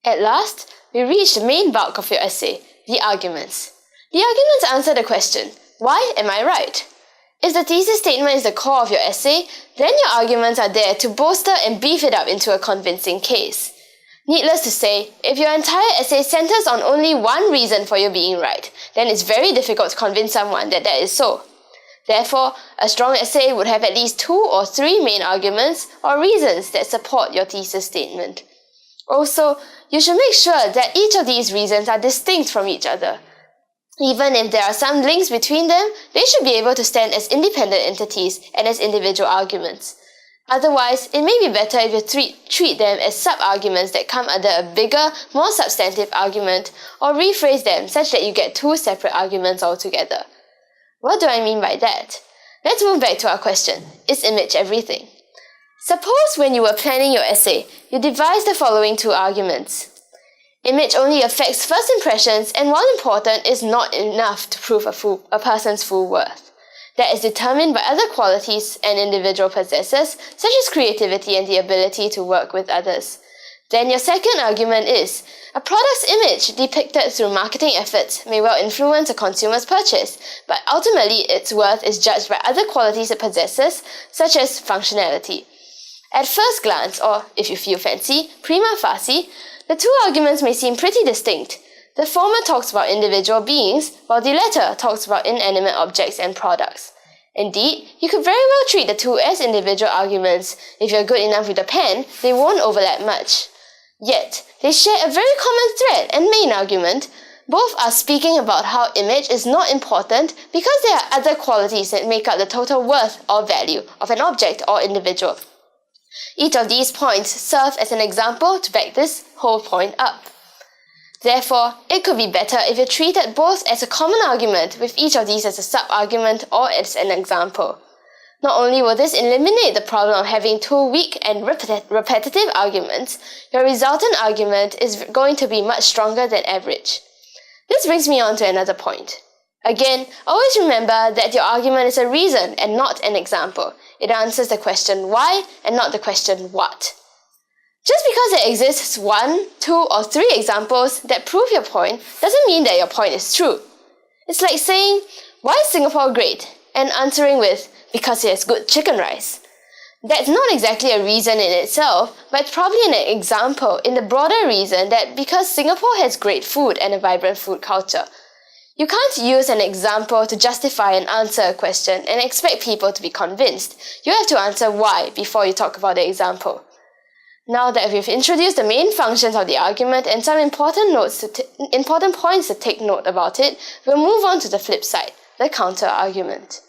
At last, we reach the main bulk of your essay, the arguments. The arguments answer the question, why am I right? If the thesis statement is the core of your essay, then your arguments are there to bolster and beef it up into a convincing case. Needless to say, if your entire essay centers on only one reason for you being right, then it's very difficult to convince someone that is so. Therefore, a strong essay would have at least 2 or 3 main arguments or reasons that support your thesis statement. Also, you should make sure that each of these reasons are distinct from each other. Even if there are some links between them, they should be able to stand as independent entities and as individual arguments. Otherwise, it may be better if you treat them as sub-arguments that come under a bigger, more substantive argument, or rephrase them such that you get 2 separate arguments altogether. What do I mean by that? Let's move back to our question, is image everything? Suppose when you were planning your essay, you devised the following 2 arguments. Image only affects first impressions, and while important, is not enough to prove a person's full worth. That is determined by other qualities an individual possesses, such as creativity and the ability to work with others. Then your second argument is, a product's image depicted through marketing efforts may well influence a consumer's purchase, but ultimately its worth is judged by other qualities it possesses, such as functionality. At first glance, or if you feel fancy, prima facie, the 2 arguments may seem pretty distinct. The former talks about individual beings, while the latter talks about inanimate objects and products. Indeed, you could very well treat the 2 as individual arguments. If you're good enough with a pen, they won't overlap much. Yet, they share a very common thread and main argument. Both are speaking about how image is not important because there are other qualities that make up the total worth or value of an object or individual. Each of these points serve as an example to back this whole point up. Therefore, it could be better if you treated both as a common argument with each of these as a sub-argument or as an example. Not only will this eliminate the problem of having 2 weak and repetitive arguments, your resultant argument is going to be much stronger than average. This brings me on to another point. Again, always remember that your argument is a reason and not an example. It answers the question why and not the question what. Just because there exists 1, 2, or 3 examples that prove your point doesn't mean that your point is true. It's like saying, why is Singapore great? And answering with, because it has good chicken rice. That's not exactly a reason in itself, but it's probably an example in the broader reason that because Singapore has great food and a vibrant food culture. You can't use an example to justify and answer a question and expect people to be convinced. You have to answer why before you talk about the example. Now that we've introduced the main functions of the argument and some important points to take note about it, we'll move on to the flip side, the counter-argument.